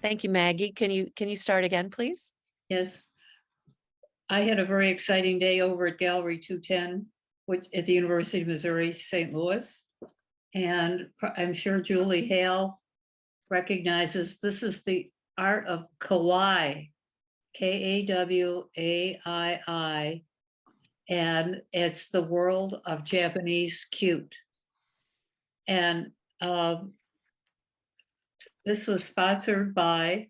Thank you, Maggie. Can you start again, please? Yes. I had a very exciting day over at Gallery 210, which at the University of Missouri, St. Louis. And I'm sure Julie Hale recognizes this is the art of kawaii, Kawaii, and it's the world of Japanese cute. And this was sponsored by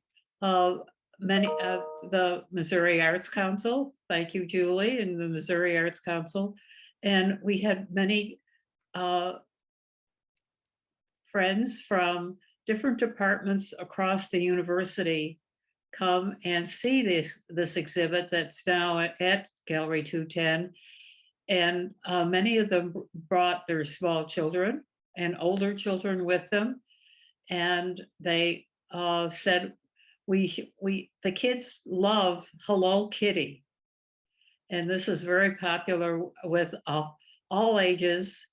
many of the Missouri Arts Council. Thank you, Julie, and the Missouri Arts Council. And we had many friends from different departments across the university come and see this exhibit that's now at Gallery 210. And many of them brought their small children and older children with them. And they said, the kids love Hello Kitty. And this is very popular with all ages.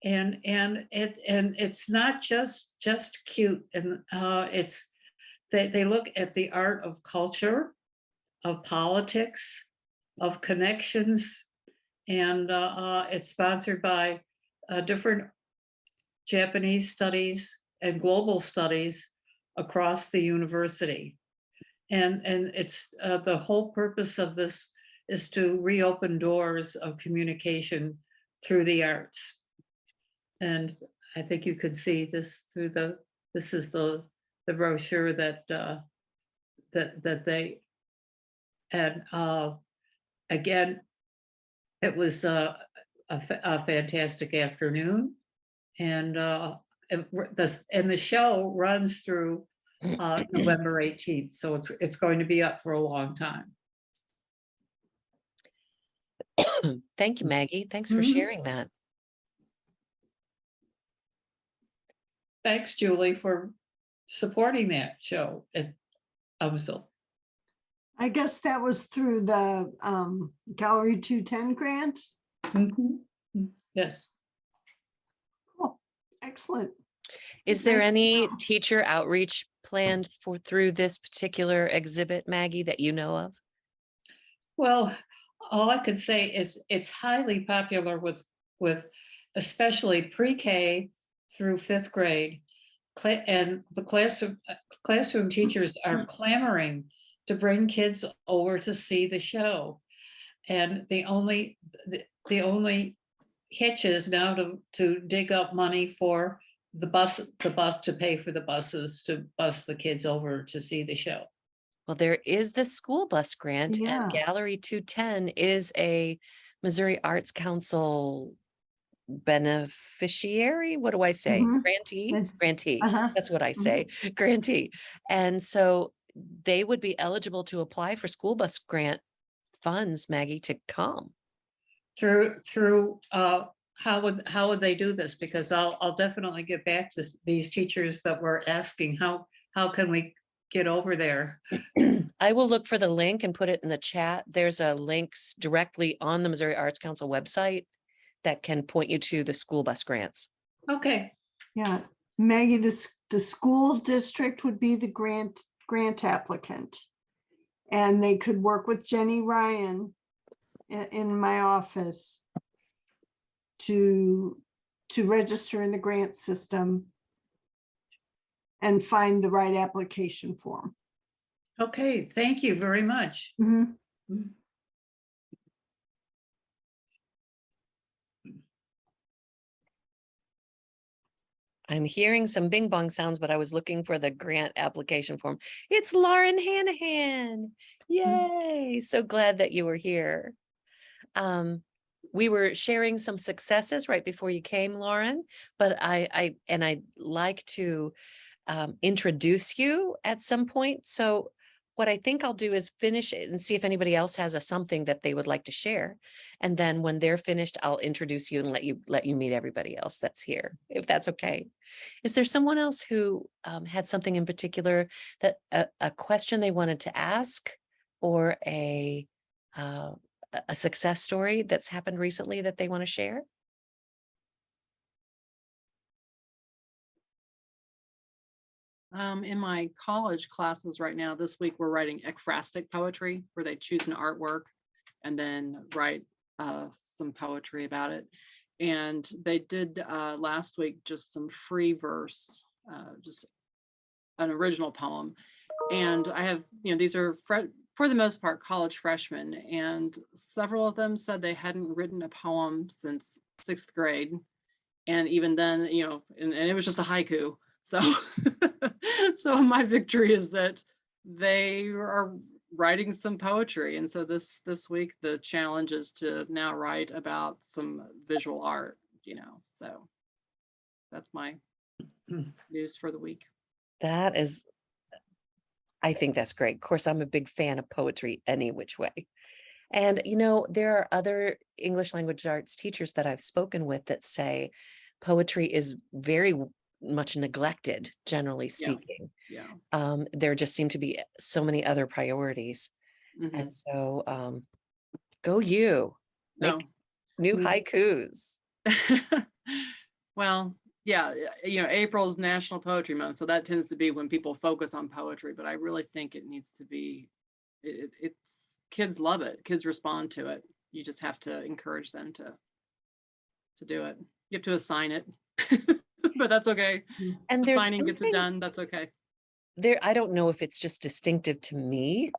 And it's not just cute. And they look at the art of culture, of politics, of connections. And it's sponsored by different Japanese studies and global studies across the university. And it's the whole purpose of this is to reopen doors of communication through the arts. And I think you could see this through this is the brochure that they, and again, it was a fantastic afternoon. And the show runs through November 18th, so it's going to be up for a long time. Thank you, Maggie. Thanks for sharing that. Thanks, Julie, for supporting that show at UMSL. I guess that was through the Gallery 210 grant. Yes. Cool. Excellent. Is there any teacher outreach planned through this particular exhibit, Maggie, that you know of? Well, all I could say is it's highly popular with especially pre-K through 5th grade. And the classroom teachers are clamoring to bring kids over to see the show. And the only hitch is now to dig up money for the bus to pay for the buses to bus the kids over to see the show. Well, there is the school bus grant, and Gallery 210 is a Missouri Arts Council beneficiary. What do I say? Grantee. That's what I say. Grantee. And so they would be eligible to apply for school bus grant funds, Maggie, to come. Through how would they do this? Because I'll definitely get back to these teachers that were asking how can we get over there. I will look for the link and put it in the chat. There's a link directly on the Missouri Arts Council website that can point you to the school bus grants. Okay. Yeah, Maggie, the school district would be the grant applicant, and they could work with Jenny Ryan in my office to register in the grant system and find the right application form. Okay, thank you very much. I'm hearing some bing bong sounds, but I was looking for the grant application form. It's Lauren Hanahan. Yay. So glad that you were here. We were sharing some successes right before you came, Lauren, but I'd like to introduce you at some point. So what I think I'll do is finish it and see if anybody else has something that they would like to share. And then when they're finished, I'll introduce you and let you meet everybody else that's here, if that's okay. Is there someone else who had something in particular, that a question they wanted to ask, or a success story that's happened recently that they want to share? In my college classes right now, this week, we're writing ekphrastic poetry, where they choose an artwork and then write some poetry about it. And they did last week just some free verse, just an original poem. And I have, these are for the most part college freshmen, and several of them said they hadn't written a poem since 6th grade. And even then, and it was just a haiku. So, so my victory is that they are writing some poetry. And so this week, the challenge is to now write about some visual art, so that's my news for the week. That is, I think that's great. Of course, I'm a big fan of poetry any which way. And, there are other English language arts teachers that I've spoken with that say poetry is very much neglected, generally speaking. Yeah. There just seem to be so many other priorities. Mhm. And so go you, make No. new haikus. Well, yeah, April's National Poetry Month, so that tends to be when people focus on poetry, but I really think it needs to be, it's kids love it, kids respond to it. You just have to encourage them to do it. You have to assign it, but that's okay. And there's Assigning gets it something done, that's okay. there, I don't know if it's just distinctive to me,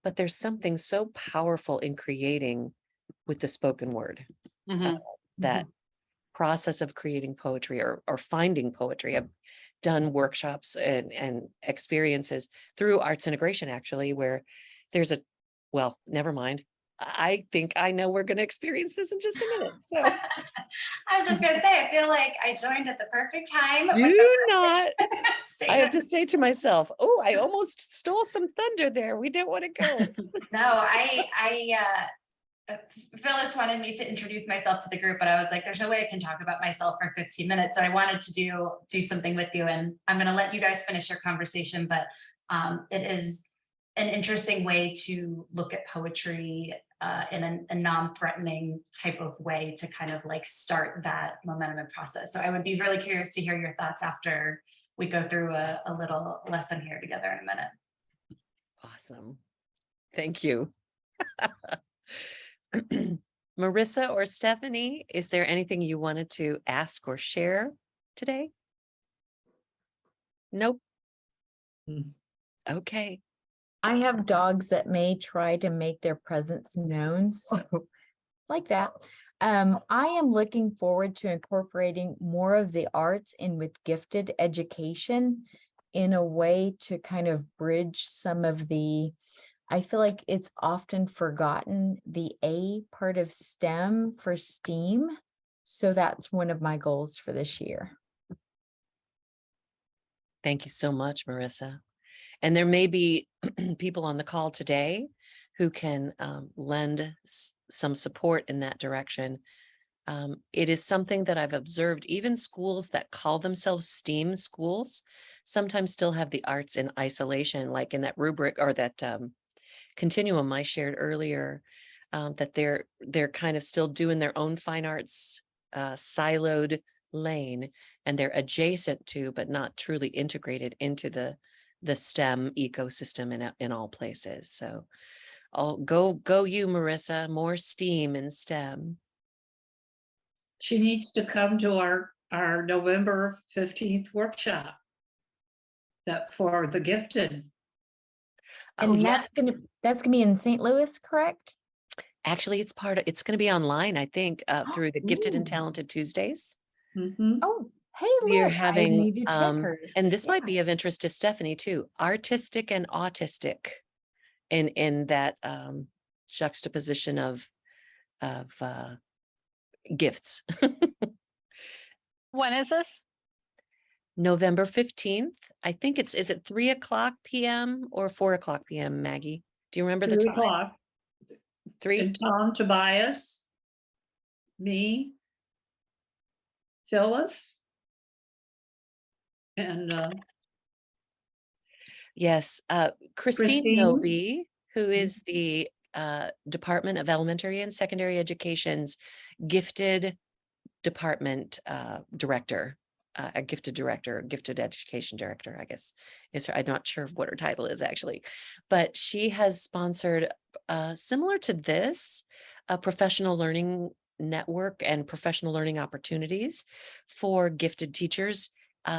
but there's something so powerful in creating with the spoken word. Mhm. That process of creating poetry or finding poetry. I've done workshops and experiences through arts integration, actually, where there's well, never mind. I think I know we're going to experience this in just a minute. So I was just gonna say, I feel like I joined at the perfect time. with do the not. perfect I have to statement. say to myself, oh, I almost stole some thunder there. We don't want to go. No, Phyllis wanted me to introduce myself to the group, but I was like, there's no way I can talk about myself for 15 minutes. So I wanted to do something with you, and I'm gonna let you guys finish your conversation, but it is an interesting way to look at poetry in a non-threatening type of way to kind of like start that momentum and process. So I would be really curious to hear your thoughts after we go through a little lesson here together in a minute. Awesome. Thank you. Marissa or Stephanie, is there anything you wanted to ask or share today? Nope. Okay. I have dogs that may try to make their presence known, so like that. I am looking forward to incorporating more of the arts in with gifted education in a way to kind of bridge some of I feel like it's often forgotten, the A part of STEM for STEAM. So that's one of my goals for this year. Thank you so much, Marissa. And there may be people on the call today who can lend some support in that direction. It is something that I've observed, even schools that call themselves STEAM schools sometimes still have the arts in isolation, like in that rubric or that continuum I shared earlier, that they're kind of still doing their own fine arts siloed lane, and they're adjacent to, but not truly integrated into the STEM ecosystem in all places. So I'll go you, Marissa, more STEAM and STEM. She needs to come to our November 15th workshop for the gifted. Oh, And yeah. that's gonna be in St. Louis, correct? Actually, it's going to be online, I think, through the Gifted and Ooh. Talented Tuesdays. Mhm. Oh, hey, We are look, I having, need to check hers. and this might Yeah. be of interest to Stephanie too, artistic and autistic in that juxtaposition of gifts. When is this? November 15th. I think is it 3:00 p.m. or 4:00 p.m., Maggie? Do you remember the 3 time? o'clock. 3? And Tom Tobias, me, Phyllis, and Yes. Christine Christine. Noby, who is the Department of Elementary and Secondary Education's gifted department director. a gifted director, gifted education director, I guess is her. I'm not sure what her title is actually, but she has sponsored similar to this, a professional learning network and professional learning opportunities for gifted teachers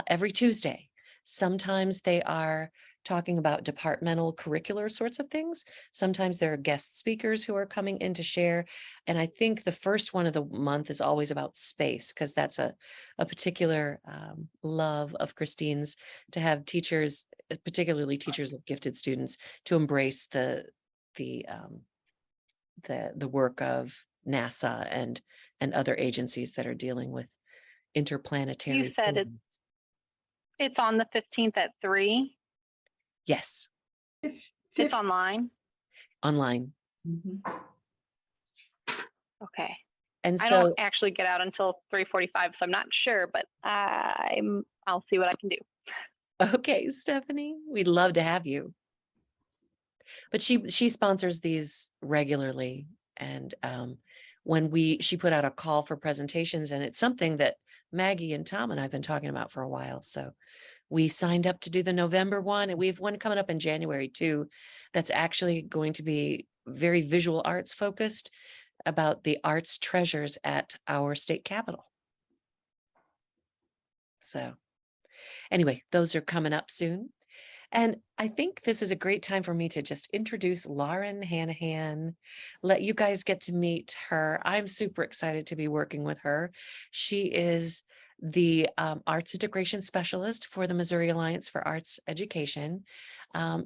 every Tuesday. Sometimes they are talking about departmental curricular sorts of things. Sometimes there are guest speakers who are coming in to share. And I think the first one of the month is always about space, because that's a particular love of Christine's, to have teachers, particularly teachers of gifted students, to embrace the work of NASA and other agencies that are dealing with interplanetary. You said it's on the 15th at 3. Yes, It's online. online. Mhm. Okay. And I so, don't actually get out until 3:45, so I'm not sure, but I'll see what I can do. okay, Stephanie, we'd love to have you. But she sponsors these regularly. And when she put out a call for presentations, and it's something that Maggie and Tom and I've been talking about for a while. So we signed up to do the November one, and we have one coming up in January too. That's actually going to be very visual arts focused, about the arts treasures at our state capitol. So anyway, those are coming up soon. And I think this is a great time for me to just introduce Lauren Hanahan, let you guys get to meet her. I'm super excited to be working with her. She is the Arts Integration Specialist for the Missouri Alliance for Arts Education.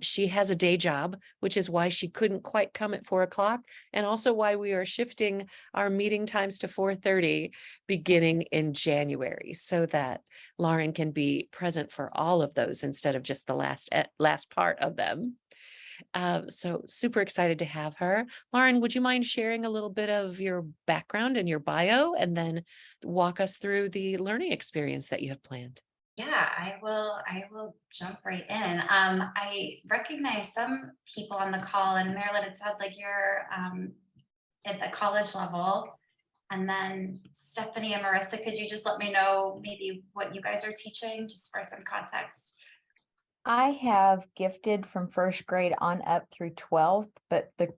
She has a day job, which is why she couldn't quite come at 4 o'clock, and also why we are shifting our meeting times to 4:30 beginning in January, so that Lauren can be present for all of those instead of just the last part of them. So super excited to have her. Lauren, would you mind sharing a little bit of your background and your bio, and then walk us through the learning experience that you have planned? Yeah, I will jump right in. I recognize some people on the call, and Marilyn, it sounds like you're at the college level. And then Stephanie and Marissa, could you just let me know maybe what you guys are teaching, just for some context? I have gifted from first grade on up through 12th, but the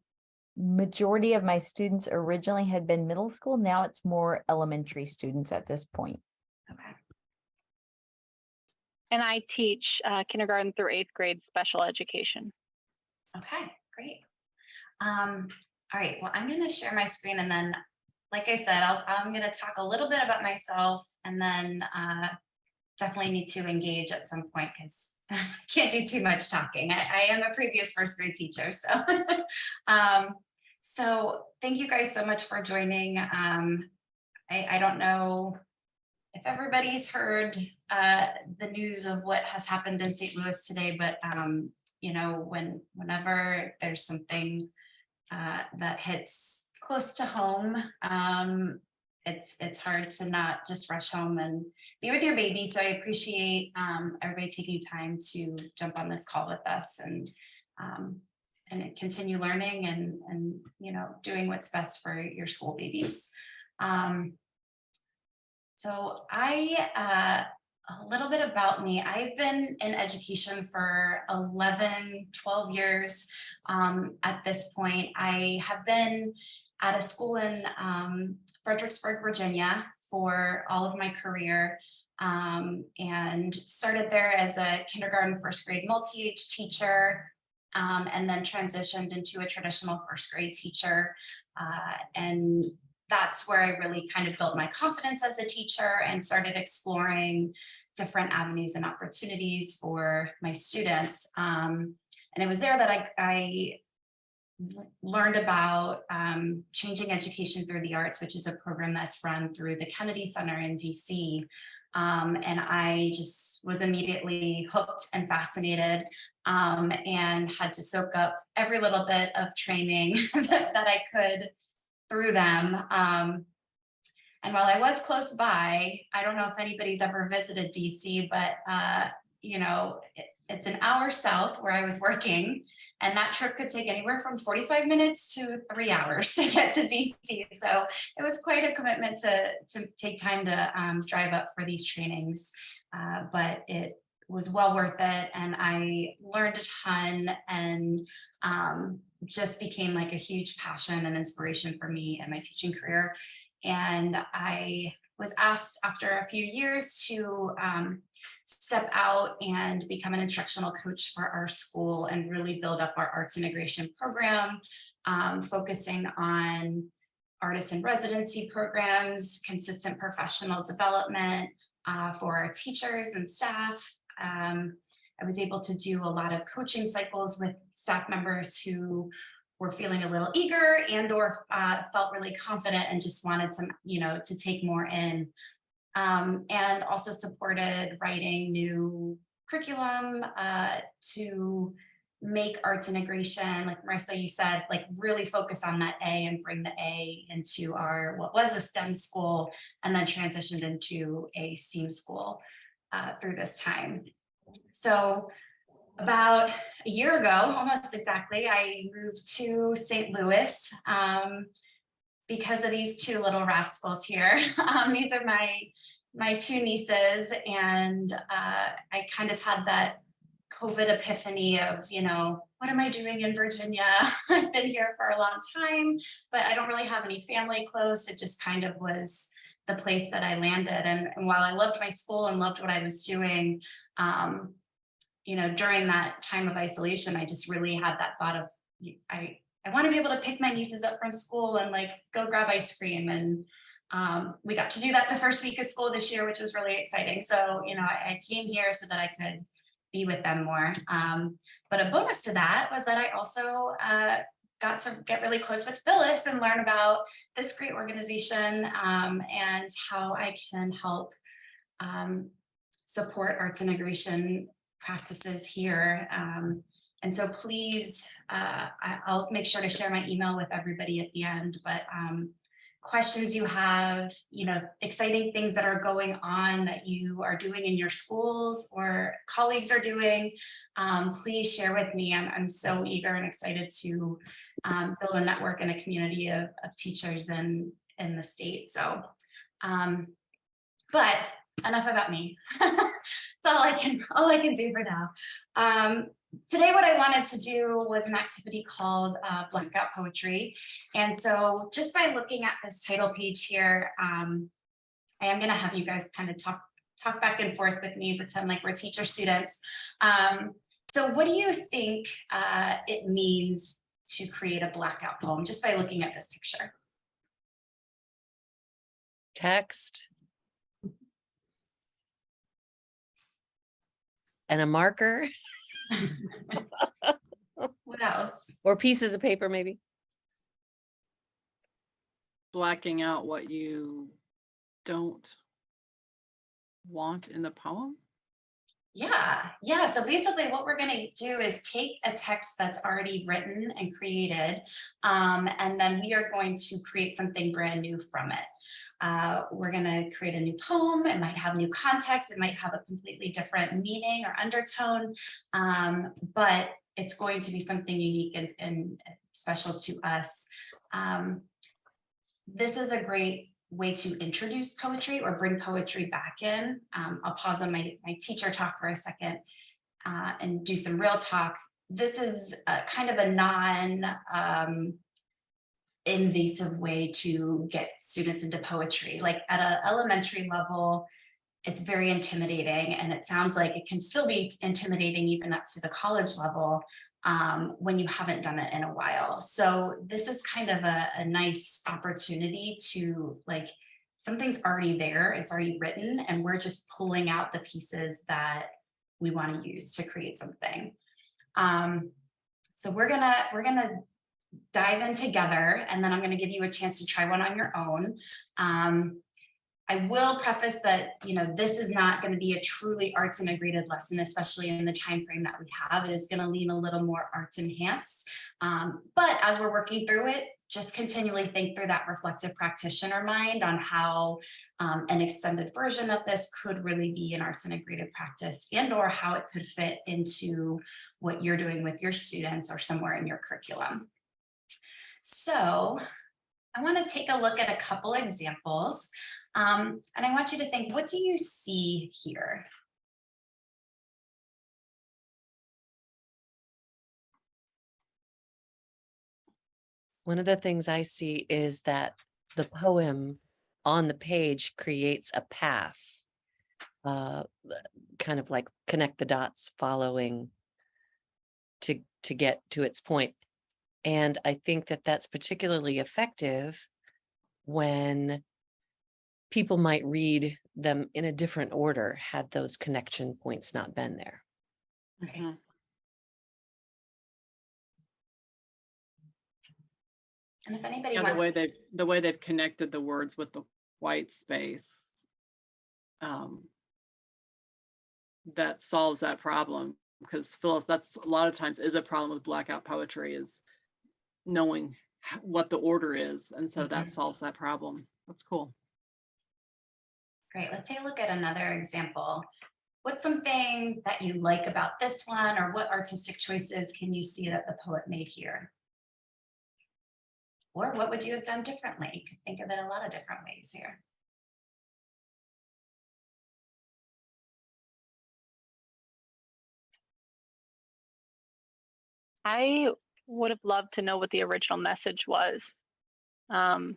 majority of my students originally had been middle school. Now it's more elementary students at this point. Okay. And I teach kindergarten through 8th grade special education. Okay, great. All right, well, I'm going to share my screen, and then, like I said, I'm going to talk a little bit about myself, and then definitely need to engage at some point, because I can't do too much talking. I am a previous first grade teacher, so so thank you guys so much for joining. I don't know if everybody's heard the news of what has happened in St. Louis today, but you know, whenever there's something that hits close to home, it's hard to not just rush home and be with your baby. So I appreciate everybody taking time to jump on this call with us, and continue learning and you know, doing what's best for your school babies. So a little bit about me. I've been in education for 11, 12 years at this point. I have been at a school in Fredericksburg, Virginia for all of my career, and started there as a kindergarten, first grade multi-age teacher, and then transitioned into a traditional first grade teacher. And that's where I really kind of built my confidence as a teacher and started exploring different avenues and opportunities for my students. And it was there that I learned about changing education through the arts, which is a program that's run through the Kennedy Center in DC. And I just was immediately hooked and fascinated, and had to soak up every little bit of training that I could through them. And while I was close by, I don't know if anybody's ever visited DC, but you know, it's an hour south where I was working, and that trip could take anywhere from 45 minutes to 3 hours to get to DC. So it was quite a commitment to take time to drive up for these trainings, but it was well worth it. And I learned a ton, and just became like a huge passion and inspiration for me in my teaching career. And I was asked after a few years to step out and become an instructional coach for our school and really build up our arts integration program, focusing on artist in residency programs, consistent professional development for our teachers and staff. I was able to do a lot of coaching cycles with staff members who were feeling a little eager and or felt really confident and just wanted some, to take more in. And also supported writing new curriculum to make arts integration, like Marissa, you said, like really focus on that A and bring the A into our, what was a STEM school, and then transitioned into a STEAM school through this time. So about a year ago, almost exactly, I moved to St. Louis because of these two little rascals here. These are my two nieces, and I kind of had that COVID epiphany of, what am I doing in Virginia? I've been here for a long time, but I don't really have any family close. It just kind of was the place that I landed. And while I loved my school and loved what I was doing, during that time of isolation, I just really had that thought of, I want to be able to pick my nieces up from school and like go grab ice cream. And we got to do that the first week of school this year, which was really exciting. So, I came here so that I could be with them more. But a bonus to that was that I also got to get really close with Phyllis and learn about this great organization and how I can help support arts integration practices here. And so please, I'll make sure to share my email with everybody at the end, but questions you have, exciting things that are going on that you are doing in your schools or colleagues are doing, please share with me. I'm so eager and excited to build a network and a community of teachers in the state. So, but enough about me. That's all I can do for now. Today, what I wanted to do was an activity called Blackout Poetry. And so just by looking at this title page here, I am going to have you guys kind of talk back and forth with me, pretend like we're teacher students. So what do you think it means to create a blackout poem just by looking at this picture? Text. And a marker. What else? Or pieces of paper, maybe. Blacking out what you don't want in the poem? Yeah. So basically what we're going to do is take a text that's already written and created, and then we are going to create something brand new from it. We're going to create a new poem. It might have new context. It might have a completely different meaning or undertone, but it's going to be something unique and special to us. This is a great way to introduce poetry or bring poetry back in. I'll pause on my teacher talk for a second and do some real talk. This is a kind of a non-invasive way to get students into poetry. Like at an elementary level, it's very intimidating, and it sounds like it can still be intimidating even up to the college level when you haven't done it in a while. So this is kind of a nice opportunity to, like, something's already there, it's already written, and we're just pulling out the pieces that we want to use to create something. So we're gonna dive in together, and then I'm gonna give you a chance to try one on your own. I will preface that, this is not going to be a truly arts integrated lesson, especially in the time frame that we have. It is going to lean a little more arts enhanced. But as we're working through it, just continually think through that reflective practitioner mind on how an extended version of this could really be an arts integrated practice, and or how it could fit into what you're doing with your students or somewhere in your curriculum. So I want to take a look at a couple examples, and I want you to think, what do you see here? One of the things I see is that the poem on the page creates a path, kind of like connect the dots following to get to its point. And I think that that's particularly effective when people might read them in a different order had those connection points not been there. Mhm. And if anybody Yeah, wants, the way they've connected the words with the white space, that solves that problem, because Phyllis, that's a lot of times is a problem with blackout poetry, is knowing what the order is, and so that solves that problem. That's cool. great, let's take a look at another example. What's something that you like about this one, or what artistic choices can you see that the poet made here? Or what would you have done differently? You could think of it a lot of different ways here. I would have loved to know what the original message was. I'm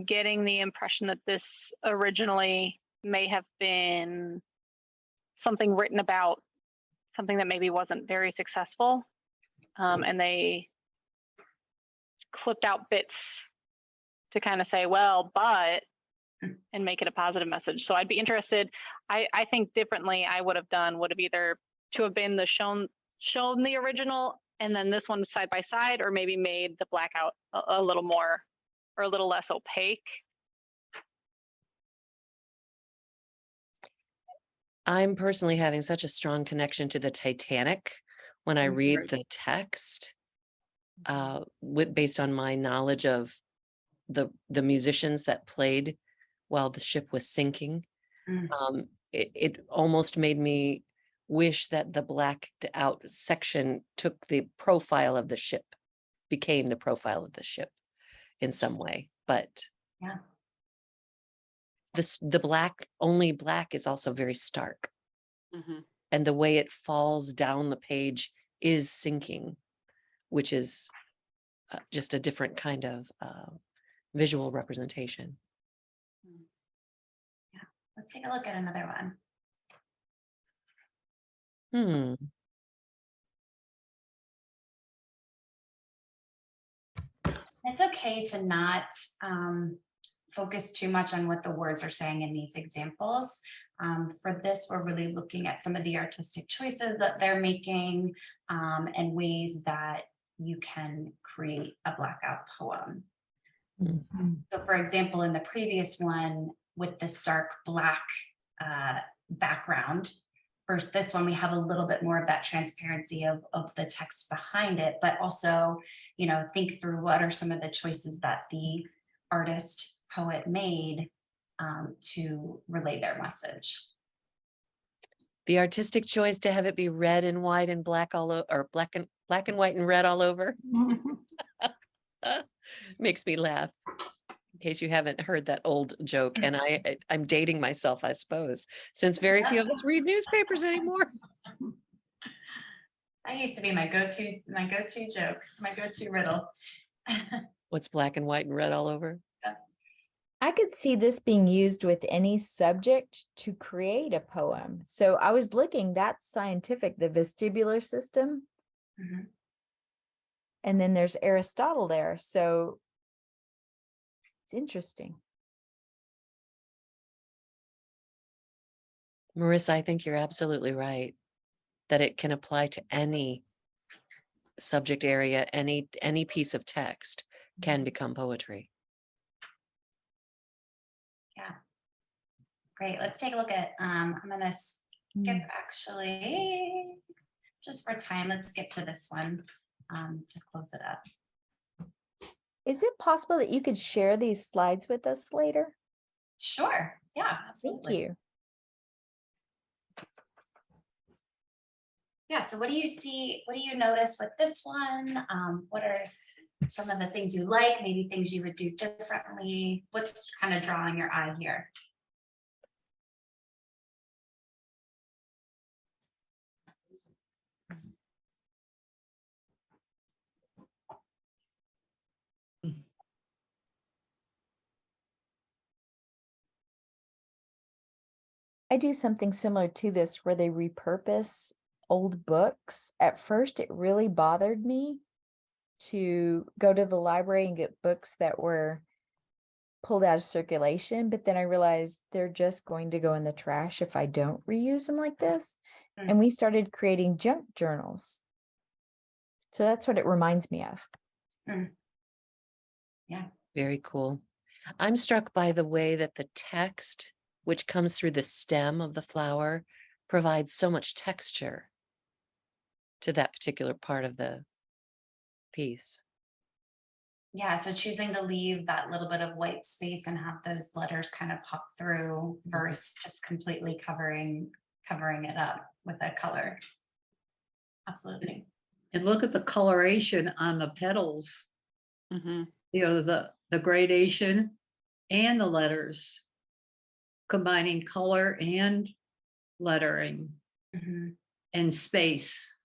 getting the impression that this originally may have been something written about something that maybe wasn't very successful, and they clipped out bits to kind of say, well, but, and make it a positive message. So I'd be interested. I think differently I would have either to have been shown the original and then this one side by side, or maybe made the blackout a little more or a little less opaque. I'm personally having such a strong connection to the Titanic when I read Right. the text, based on my knowledge of the musicians that played while the ship was sinking. It almost made me wish that the blacked out section took the profile of the ship, became the profile of the ship in some way. But Yeah. the black, only black is also very stark. Mhm. And the way it falls down the page is sinking, which is just a different kind of visual representation. Yeah, let's take a look at another one. It's okay to not focus too much on what the words are saying in these examples. For this, we're really looking at some of the artistic choices that they're making, and ways that you can create a blackout poem. So for example, in the previous one with the stark black background, versus this one, we have a little bit more of that transparency of the text behind it, but also, you know, think through what are some of the choices that the artist poet made to relay their message. The artistic choice to have it be red and white and black all over, or black and white and red all over, makes me laugh. In case you haven't heard that old joke, and I'm dating myself, I suppose, since very few of us read newspapers anymore. That used to be my go-to joke, my go-to riddle. What's black and white and red all over? I could see this being used with any subject to create a poem. So I was looking, that's scientific, the vestibular system. Mhm. And then there's Aristotle there. So it's interesting. Marissa, I think you're absolutely right, that it can apply to any subject area, any piece of text can become poetry. Yeah. Great. Let's take a look at, I'm going to skip actually, just for time, let's skip to this one to close it up. Is it possible that you could share these slides with us later? Sure, yeah, Thank absolutely. you. Yeah, so what do you see, what do you notice with this one? What are some of the things you like, maybe things you would do differently? What's kind of drawing your eye here? I do something similar to this where they repurpose old books. At first, it really bothered me to go to the library and get books that were pulled out of circulation, but then I realized they're just going to go in the trash if I don't reuse them like this. And we started creating junk journals. So that's what it reminds me of. Very cool. I'm struck by the way that the text, which comes through the stem of the flower, provides so much texture to that particular part of the piece. Yeah, so choosing to leave that little bit of white space and have those letters kind of pop through versus just completely covering it up with that color. Absolutely. And look at the coloration on the petals, Mhm. you know, the gradation and the letters, combining color and lettering Mhm. and space.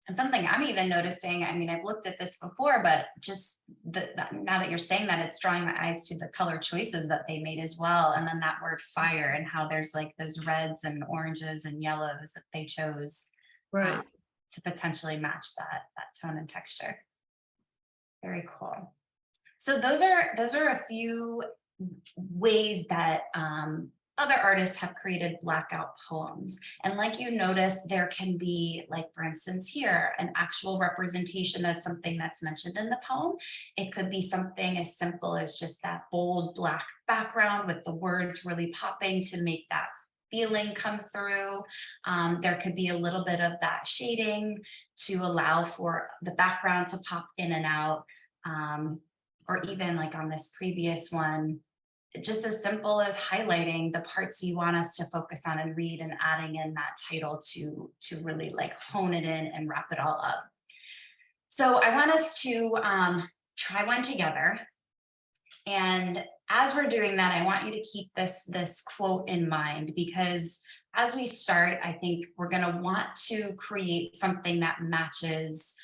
And something I'm even noticing, I mean, I've looked at this before, but just now that you're saying that, it's drawing my eyes to the color choices that they made as well. And then that word fire and how there's like those reds and oranges and yellows that they chose Right. to potentially match that tone and texture. Very cool. So those are a few ways that other artists have created blackout poems. And like you noticed, there can be, like, for instance, here, an actual representation of something that's mentioned in the poem. It could be something as simple as just that bold black background with the words really popping to make that feeling come through. There could be a little bit of that shading to allow for the background to pop in and out. Or even like on this previous one, just as simple as highlighting the parts you want us to focus on and read and adding in that title to really like hone it in and wrap it all up. So I want us to try one together. And as we're doing that, I want you to keep this quote in mind, because as we start, I think we're going to want to create something that matches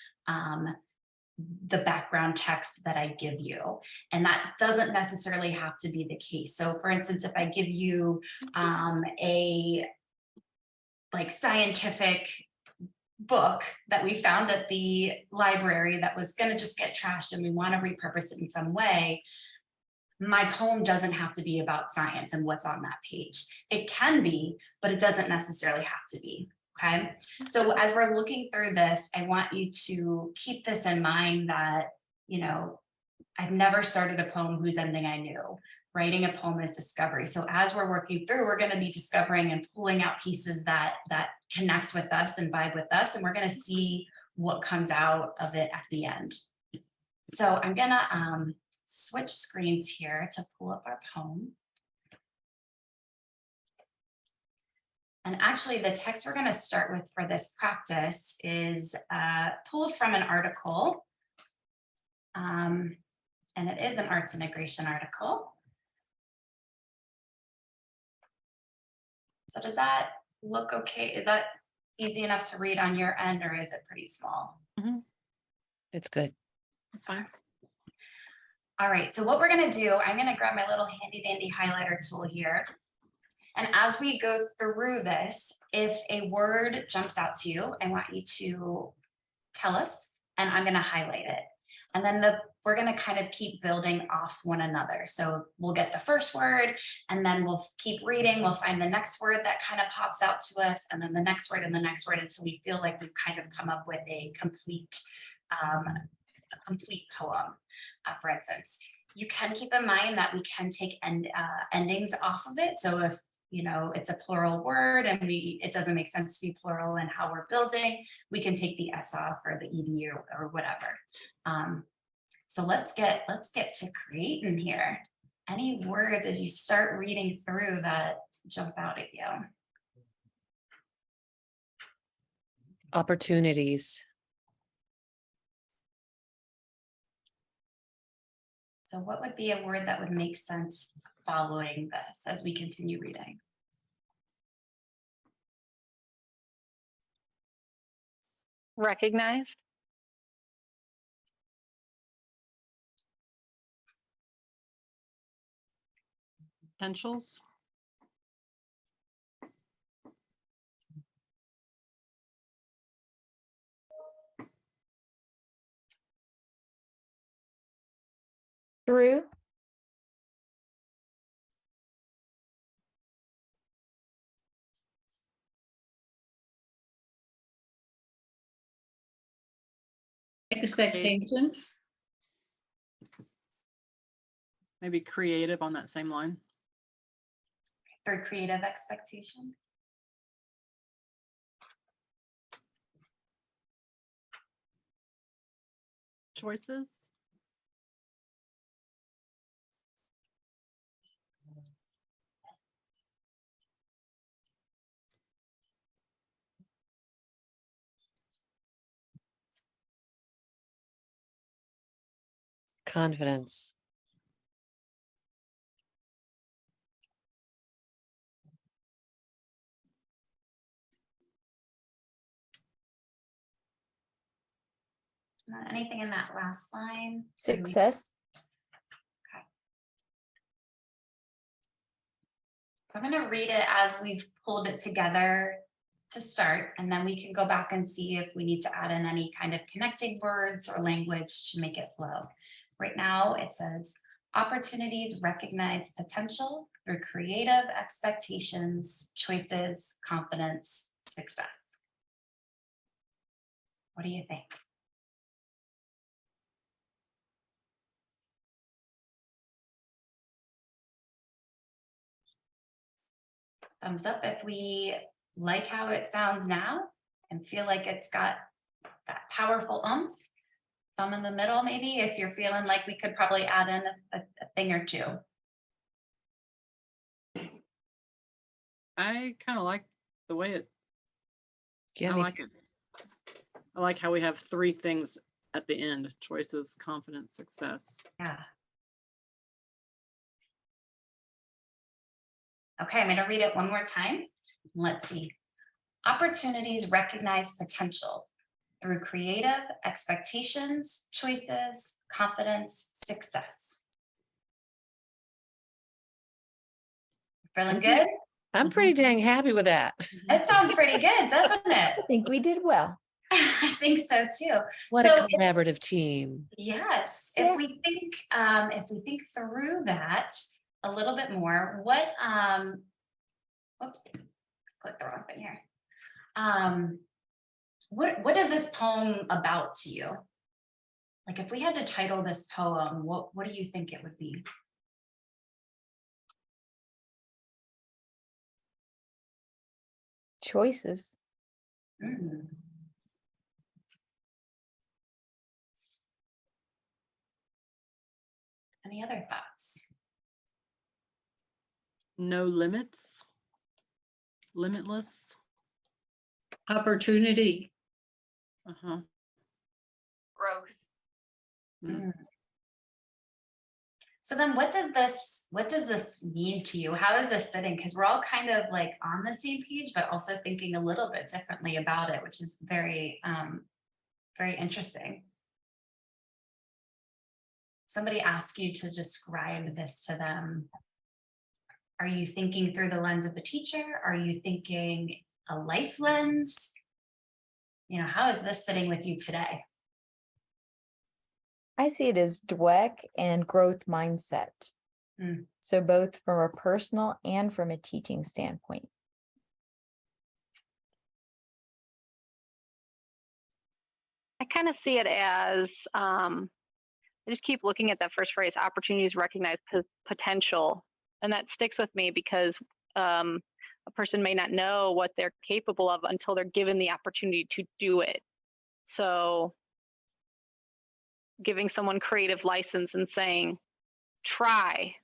the background text that I give you. And that doesn't necessarily have to be the case. So for instance, if I give you a like scientific book that we found at the library that was going to just get trashed and we want to repurpose it in some way, my poem doesn't have to be about science and what's on that page. It can be, but it doesn't necessarily have to be. Okay, so as we're looking through this, I want you to keep this in mind that, you know, I've never started a poem whose ending I knew. Writing a poem is discovery. So as we're working through, we're going to be discovering and pulling out pieces that connect with us and vibe with us, and we're going to see what comes out of it at the end. So I'm gonna switch screens here to pull up our poem. And actually the text we're going to start with for this practice is pulled from an article. And it is an arts integration article. So does that look okay? Is that easy enough to read on your end, or is it pretty small? It's good. That's fine. All right, so what we're going to do, I'm going to grab my little handy dandy highlighter tool here. And as we go through this, if a word jumps out to you, I want you to tell us, and I'm going to highlight it. And then we're going to kind of keep building off one another. So we'll get the first word, and then we'll keep reading. We'll find the next word that kind of pops out to us, and then the next word and the next word, until we feel like we've kind of come up with a complete poem, for instance. You can keep in mind that we can take endings off of it. So if you know, it's a plural word and it doesn't make sense to be plural in how we're building, we can take the S off or the ED or whatever. So let's get to creating here. Any words as you start reading through that jump out at you? Opportunities. So what would be a word that would make sense following this as we continue reading? Recognized. Potentials. Through. Expectations. Maybe creative on that same line. For creative expectation? Choices. Confidence. Anything in that last line? Success. I'm going to read it as we've pulled it together to start, and then we can go back and see if we need to add in any kind of connecting words or language to make it flow. Right now it says, opportunities recognize potential through creative expectations, choices, confidence, success. What do you think? Thumbs up if we like how it sounds now and feel like it's got that powerful oomph. Thumb in the middle, maybe, if you're feeling like we could probably add in a thing or two. I kind of like the way it, Yeah, I me like too. it. I like how we have three things at the end: choices, confidence, success. Yeah. Okay, I'm going to read it one more time. Let's see. Opportunities recognize potential through creative expectations, choices, confidence, success. Feeling good? I'm pretty dang happy with that. It sounds pretty good, doesn't I it? think we did well. I think so too. What So a collaborative team. yes, Yes. if we think through that a little bit more, whoops, click the wrong thing here. What is this poem about to you? Like if we had to title this poem, what do you think it would be? Choices. Mm. Any other thoughts? No limits. Limitless. Opportunity. Uh-huh. Growth. Mm. So then what does this mean to you? How is this sitting? Because we're all kind of like on the same page, but also thinking a little bit differently about it, which is very, very interesting. Somebody asks you to describe this to them. Are you thinking through the lens of the teacher? Are you thinking a life lens? You know, how is this sitting with you today? I see it as Dweck and growth mindset. Mm. So both from a personal and from a teaching standpoint. I kind of see it as, I just keep looking at that first phrase, opportunities recognize potential. And that sticks with me because a person may not know what they're capable of until they're given the opportunity to do it. So giving someone creative license and saying, try.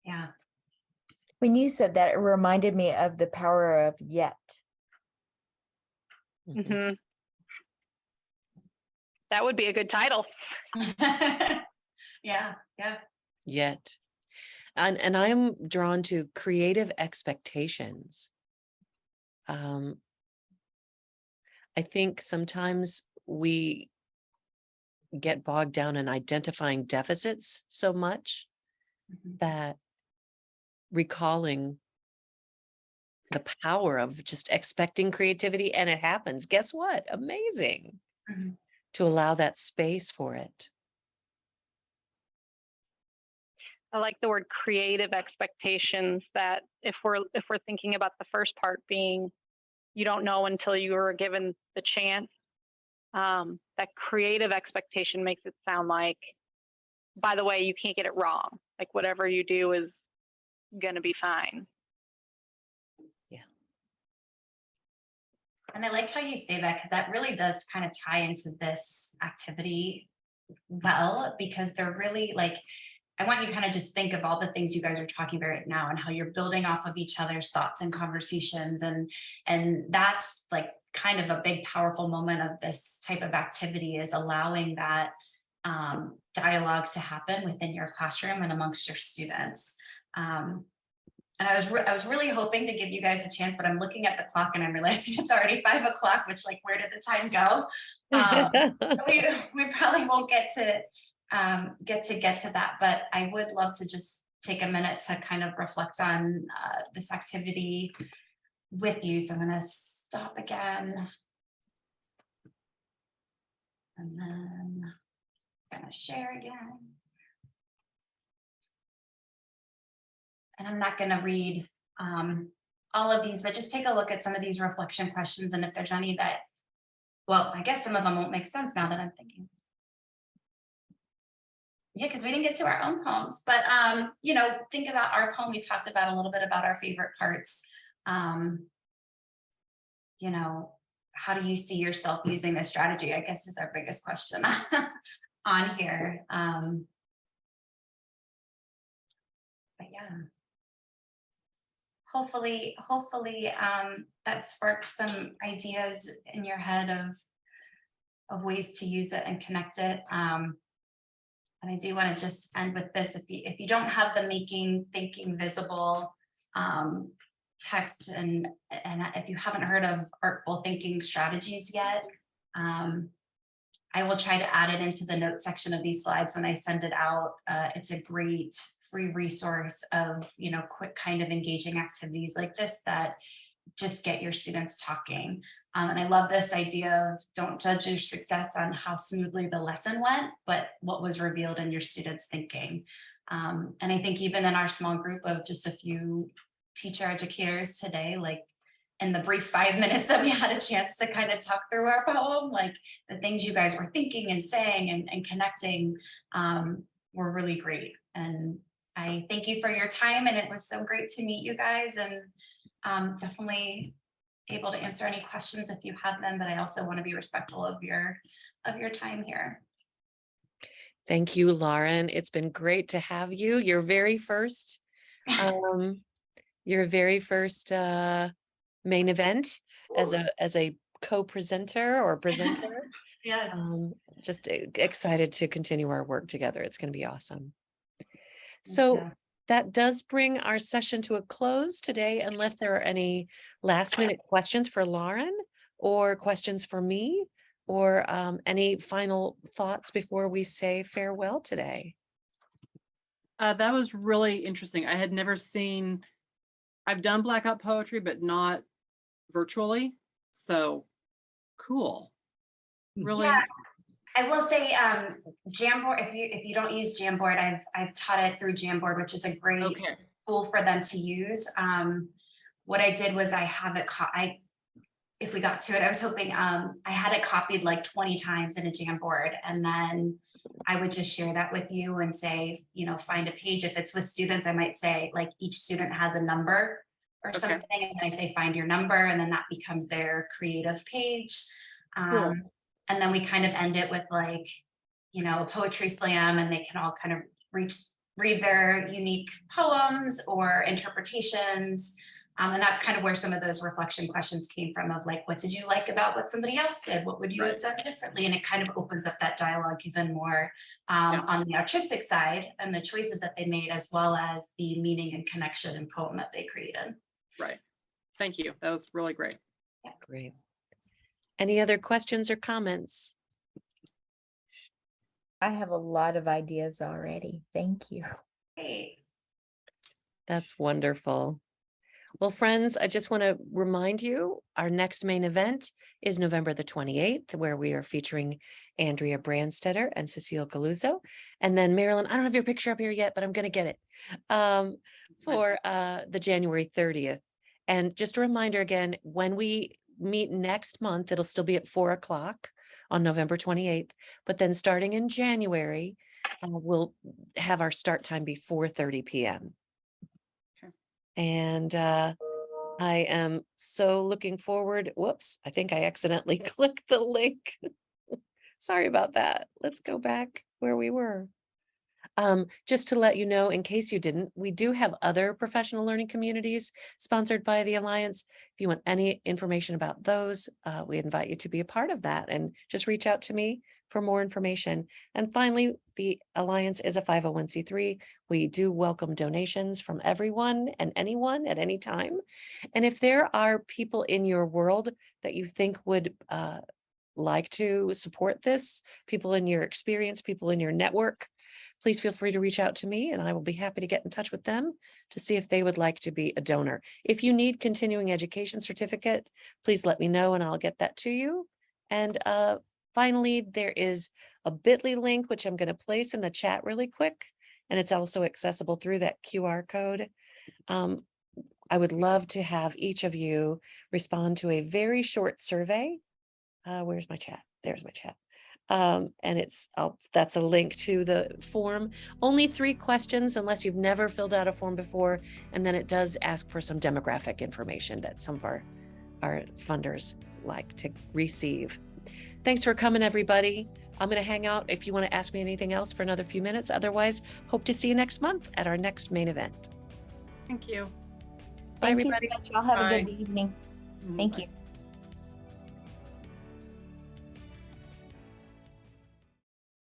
Yeah. When you said that, it reminded me of the power of yet. Mhm. Hmm. That would be a good title. Yeah, yeah. Yet. And I am drawn to creative expectations. I think sometimes we get bogged down in identifying deficits so much Mhm. that recalling the power of just expecting creativity, and it happens. Guess what? Amazing. Mhm. To allow that space for it. I like the word creative expectations, that if we're thinking about the first part being you don't know until you are given the chance, that creative expectation makes it sound like, by the way, you can't get it wrong. Like whatever you do is going to be fine. And I like how you say that, because that really does kind of tie into this activity well, because they're really like, I want you to kind of just think of all the things you guys are talking about right now and how you're building off of each other's thoughts and conversations. And that's like kind of a big, powerful moment of this type of activity, is allowing that dialogue to happen within your classroom and amongst your students. And I was really hoping to give you guys a chance, but I'm looking at the clock and I'm realizing it's already 5 o'clock, which, like, where did the time go? We probably won't get to that, but I would love to just take a minute to kind of reflect on this activity with you. So I'm going to stop again. And then I'm going to share again. And I'm not going to read all of these, but just take a look at some of these reflection questions. And if there's any that, well, I guess some of them won't make sense now that I'm thinking. Yeah, because we didn't get to our own poems, but you know, think about our poem. We talked about a little bit about our favorite parts. You know, how do you see yourself using this strategy? I guess is our biggest question on here. But yeah. Hopefully that sparks some ideas in your head of ways to use it and connect it. And I do want to just end with this. If you don't have the Making Thinking Visible text, and if you haven't heard of artful thinking strategies yet, I will try to add it into the notes section of these slides when I send it out. It's a great free resource of, you know, quick kind of engaging activities like this that just get your students talking. And I love this idea of don't judge your success on how smoothly the lesson went, but what was revealed in your students' thinking. And I think even in our small group of just a few teacher educators today, like in the brief 5 minutes that we had a chance to kind of talk through our poem, like the things you guys were thinking and saying and connecting were really great. And I thank you for your time, and it was so great to meet you guys, and definitely able to answer any questions if you have them, but I also want to be respectful of your time here. Thank you, Lauren. It's been great to have you. Your very first main event as a co-presenter or presenter. Yes. Just excited to continue our work together. It's going to be awesome. So Yeah. that does bring our session to a close today, unless there are any last minute questions for Lauren or questions for me, or any final thoughts before we say farewell today. That was really interesting. I had never seen, I've done blackout poetry, but not virtually. So cool. Really. Yeah. I will say Jamboard, if you don't use Jamboard, I've taught it through Jamboard, which is a great tool for them to use. What I did was I have it, if we got to it, I was hoping I had it copied like 20 times in a Jamboard, and then I would just share that with you and say, find a page. If it's with students, I might say like each student has a number or Okay. something. And I say, find your number, and then that becomes their creative page. Cool. And then we kind of end it with like, a poetry slam, and they can all kind of read their unique poems or interpretations. And that's kind of where some of those reflection questions came from, of like, what did you like about what somebody else did? What would you have done differently? And it kind of opens up that dialogue even more on the artistic side and the choices that they made, as well as the meaning and connection and poem that they created. Right. Thank you. That was really great. Great. Any other questions or comments? I have a lot of ideas already. Thank you. Great. That's wonderful. Well, friends, I just want to remind you, our next main event is November the 28th, where we are featuring Andrea Brandstetter and Cecile Galuzzo. And then Marilyn, I don't have your picture up here yet, but I'm going to get it for the January 30th. And just a reminder again, when we meet next month, it'll still be at 4:00 on November 28th. But then starting in January, we'll have our start time be 4:30 p.m. And I am so looking forward. Whoops, I think I accidentally clicked the link. Sorry about that. Let's go back where we were. Just to let you know, in case you didn't, we do have other professional learning communities sponsored by the Alliance. If you want any information about those, we invite you to be a part of that, and just reach out to me for more information. And finally, the Alliance is a 501c3. We do welcome donations from everyone and anyone at any time. And if there are people in your world that you think would like to support this, people in your experience, people in your network, please feel free to reach out to me, and I will be happy to get in touch with them to see if they would like to be a donor. If you need continuing education certificate, please let me know and I'll get that to you. And finally, there is a bit.ly link, which I'm going to place in the chat really quick, and it's also accessible through that QR code. I would love to have each of you respond to a very short survey. Where's my chat? There's my chat. And that's a link to the form. Only 3 questions, unless you've never filled out a form before. And then it does ask for some demographic information that some of our funders like to receive. Thanks for coming, everybody. I'm going to hang out if you want to ask me anything else for another few minutes. Otherwise, hope to see you next month at our next main event. Thank you. Bye, Thank you so everybody. much. Y'all have a Bye. good evening. Thank you.